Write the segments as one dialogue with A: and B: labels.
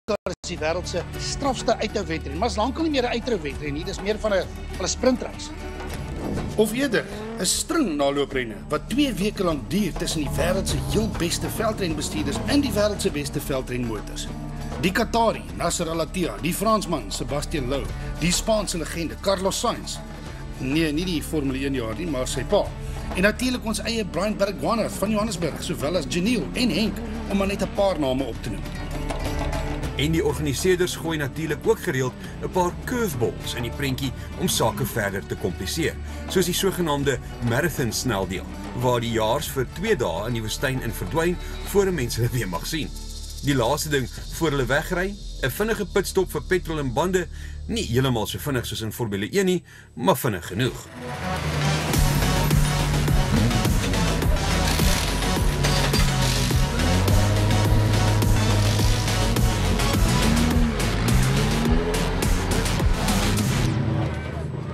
A: is die wêreld se strafste uithou-wedren, maar is lankal nie meer 'n uithou-wedren nie, dis meer van 'n sprintreis. Of eerder, 'n string nalooprenne wat 2 weke lank duur tussen die wêreld se heel beste veldrenbestuurders en die wêreld se beste veldrenmotors. Die Qatari, Nasser Al-Attiyah, die Fransman, Sébastien Loeb, die Spaanse legende, Carlos Sainz. Nee, nie die Formule 1 jaar nie, maar sy pa. En natuurlik ons eie Brian Bergwijn van Johannesburg, sowel as Janiel en Henk, om maar net 'n paar name op te noem.
B: En die organiseerders gooi natuurlik ook gereeld 'n paar curveballs in die prentjie om sake verder te kompliseer, soos die sogenaamde marathon sneldeel, waar die jaars vir 2 dae in die woestyn in verdwyn voor 'n mens hulle weer mag sien. Die laaste ding voor hulle wegry, 'n vinnige pitstop vir petrol en bande, nie heeltemal so vinnig soos in Formule 1 nie, maar vinnig genoeg.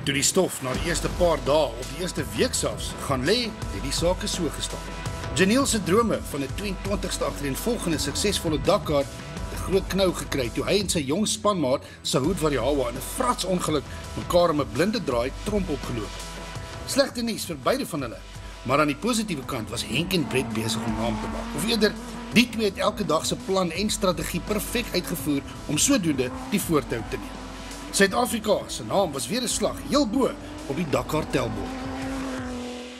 A: Toe die stof na die eerste paar dae of die eerste week selfs gaan lê, het die sake so gestaan. Janiel se drome van 'n 22ste agtereenvolgende suksesvolle Dakar het 'n groot knou gekry toe hy en sy jong spanmaat Saoud Variawa in 'n frats ongeluk mekaar om 'n blinde draai tromp opgeloop. Slegte nuus vir beide van hulle, maar aan die positiewe kant was Henk en Brett besig om naam te maak. Of eerder, die twee het elke dag se plan en strategie perfek uitgevoer om sodoende die voortou te neem. Suid-Afrika se naam was weer 'n slag heel bo op die Dakar tellbord.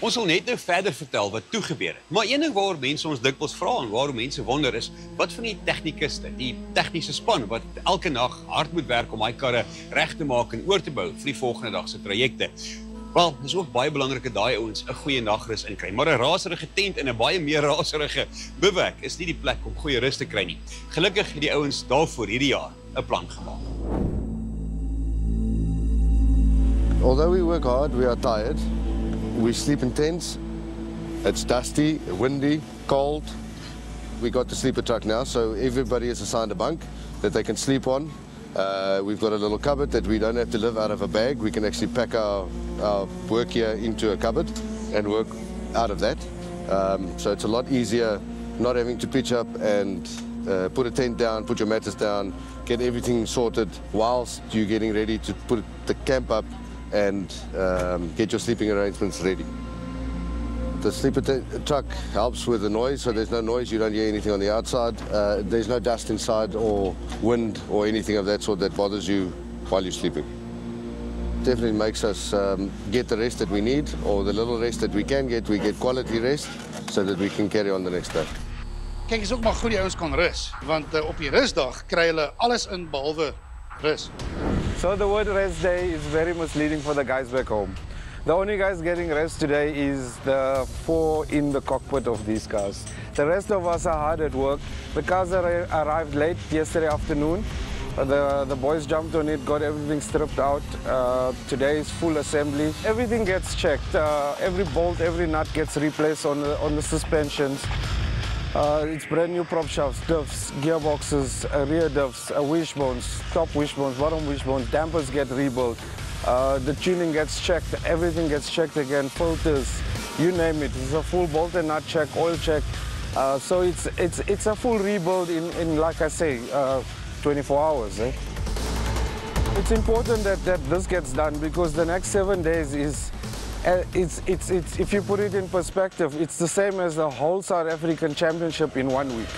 C: Ons sal net nou verder vertel wat toe gebeur het. Maar een ding waaroor mense ons dikwels vra en waarom mense wonder is, wat van die tegnikuste, die tegniese span wat elke nag hard moet werk om hy karre reg te maak en oor te bou vir die volgende dag se trajecte. Wel, dis ook baie belangrik dat daai ouens 'n goeie nagrus inkry, maar 'n raserige tent en 'n baie meer raserige bivouak is nie die plek om goeie rus te kry nie. Gelukkig het die ouens daarvoor hierdie jaar 'n plan gemaak.
D: Although we work hard, we are tired. We sleep in tents. It's dusty, windy, cold. We got the sleeper truck now, so everybody is assigned a bunk that they can sleep on. We've got a little cupboard that we don't have to live out of a bag. We can actually pack our work gear into a cupboard and work out of that. So it's a lot easier not having to pitch up and put a tent down, put your mattress down, get everything sorted whilst you're getting ready to put the camp up and get your sleeping arrangements ready. The sleeper truck helps with the noise, so there's no noise, you don't hear anything on the outside. There's no dust inside or wind or anything of that sort that bothers you while you're sleeping. Definitely makes us get the rest that we need, or the little rest that we get quality rest, so that we can carry on the next day.
A: Kyk, is ook maar goed die ouens kan rus, want op die rusdag kry hulle alles in behalwe rus.
E: So the word rest day is very misleading for the guys back home. The only guys getting rest today is the 4 in the cockpit of these cars. The rest of us are hard at work. The cars arrived late yesterday afternoon. The boys jumped on it, got everything stripped out. Today is full assembly. Everything gets checked. Every bolt, every nut gets replaced on the suspensions. It's brand new prop shafts, diffs, gearboxes, rear diffs, wishbones, top wishbones, bottom wishbones, dampers get rebuilt. The tuning gets checked, everything gets checked again, filters, you name it. It's a full bolt and nut check, oil check. So it's a full rebuild in like I say, 24 hours. Eh? It's important that this gets done because the next 7 days is, if you put it in perspective, it's the same as the whole South African Championship in 1 week.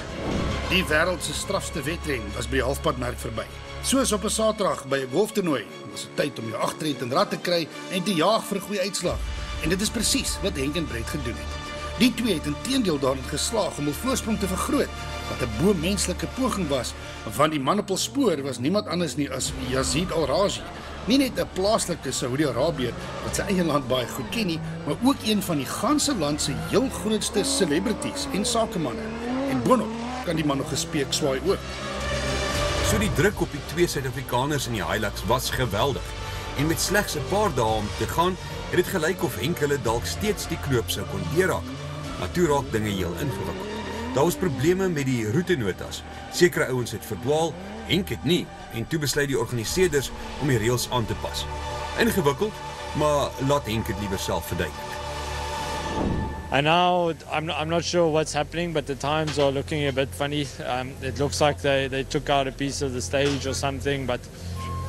A: Die wêreld se strafste wedren was by die halfpadmerk verby. Soos op 'n Saterdag by 'n golftoernooi, was dit tyd om jou agteruit en rad te kry en te jaag vir 'n goeie uitslag. En dit is presies wat Henk en Brett gedoen het. Die twee het inteendeel daarin geslaag om hul voorsprong te vergroot, wat 'n bo-menslike poging was, want die man op hul spoor was niemand anders nie as Yazid Al-Raji. Nie net 'n plaaslike Saudi-Arabier wat sy eie land baie goed ken nie, maar ook een van die ganse land se heel grootste celebrities en sakemanne. En boonop kan die man nog gespeek swaai ook.
B: So die druk op die 2 Suid-Afrikaners in die Hilux was geweldig. En met slegs 'n paar dae om te gaan, het dit gelyk of Henk hulle dalk steeds die knoop sou kon deurraak. Maar toe raak dinge heel ingewikkeld. Daar was probleme met die roetenotas. Sekere ouens het verdwaal, Henk het nie, en toe besluit die organiseerders om die reëls aan te pas. Ingewikkeld, maar laat Henk dit liewer self verduidelik.
F: And now I'm not sure what's happening, but the times are looking a bit funny. It looks like they took out a piece of the stage or something, but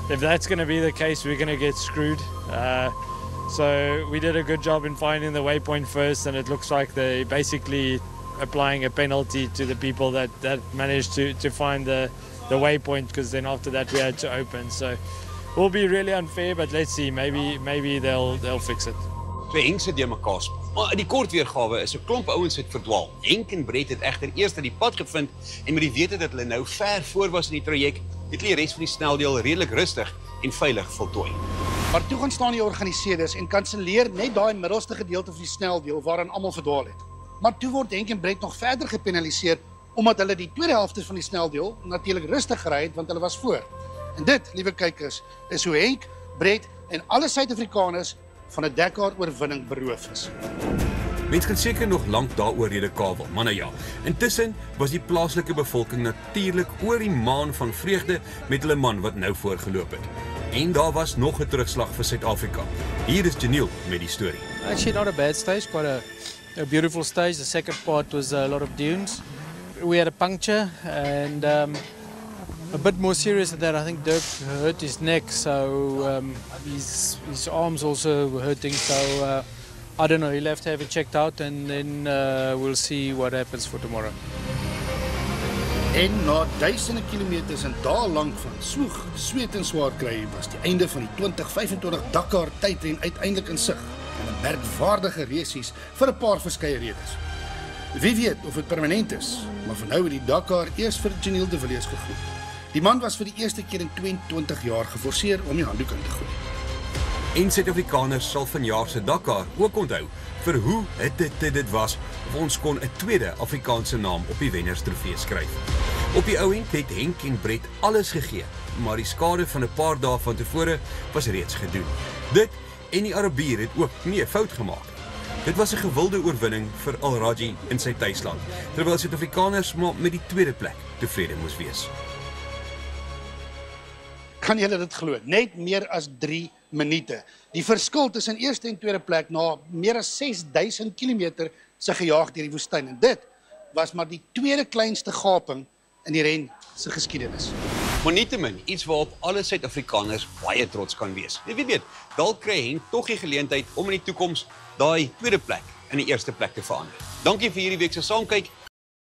F: if that's going to be the case, we're going to get screwed. So we did a good job in finding the waypoint first, and it looks like they basically applying a penalty to the people that managed to find the waypoint, because then after that we had to open. So it will be really unfair, but let's see, maybe they'll fix it.
C: Twee Henk sit deur mekaar speel. Maar in die kort weergawe is 'n klomp ouens het verdwaal. Henk en Brett het egter eers die pad gevind en met die wete dat hulle nou ver voor was in die traject, het hulle die res van die sneldeel redelik rustig en veilig voltooi.
A: Maar toe gaan staan die organiseerders en kanselleer net daai middelste gedeelte van die sneldeel waarin almal verdwaal het. Maar toe word Henk en Brett nog verder gepenaliseer omdat hulle die tweede helfte van die sneldeel natuurlik rustig gery het want hulle was voor. En dit, liewe kykers, is hoe Henk, Brett en alle Suid-Afrikaners van 'n Dakar-oorwinning beroof is.
B: Mens kan seker nog lank daaroor redekawel, maar nou ja. Intussen was die plaaslike bevolking natuurlik oor die maan van vreugde met hulle man wat nou voorgeloop het. En daar was nog 'n terugslag vir Suid-Afrika. Hier is Janiel met die storie.
G: Actually not a bad stage, quite a beautiful stage. The second part was a lot of dunes. We had a puncture and a bit more serious than that. I think Dirk hurt his neck, so his arms also were hurting. So I don't know, he'll have to have it checked out and then we'll see what happens for tomorrow.
A: En na duisende kilometers en dae lank van swoeg, sweet en swaar kry was die einde van die 2025 Dakar tydren uiteindelik in sig. En 'n merkwaardige resies vir 'n paar verskeie redes. Wie weet of dit permanent is, maar vir nou het die Dakar eers vir Janiel de Villiers gegroet. Die man was vir die eerste keer in 22 jaar geforseer om die handdoek in te gooi.
B: En Suid-Afrikaners sal vanjaar se Dakar ook onthou vir hoe dit was of ons kon 'n tweede Afrikaanse naam op die wennerstrofee skryf. Op die ou end het Henk en Brett alles gegee, maar die skade van 'n paar dae van tevore was reeds gedoen. Dit en die Arabier het ook nie 'n fout gemaak. Dit was 'n gewilde oorwinning vir Al Rajhi in sy tuisland, terwyl Suid-Afrikaners maar met die tweede plek tevrede moes wees.
A: Kan julle dit glo? Net meer as 3 minute. Die verskil tussen eerste en tweede plek na meer as 6000 km se gejaag deur die woestyn. En dit was maar die tweede kleinste gaping in die ren se geskiedenis.
C: Maar nietemin, iets waarop alle Suid-Afrikaners baie trots kan wees. Wie weet, dalk kry Henk tog die geleentheid om in die toekoms daai tweede plek in die eerste plek te verander. Dankie vir hierdie week se saamkyk.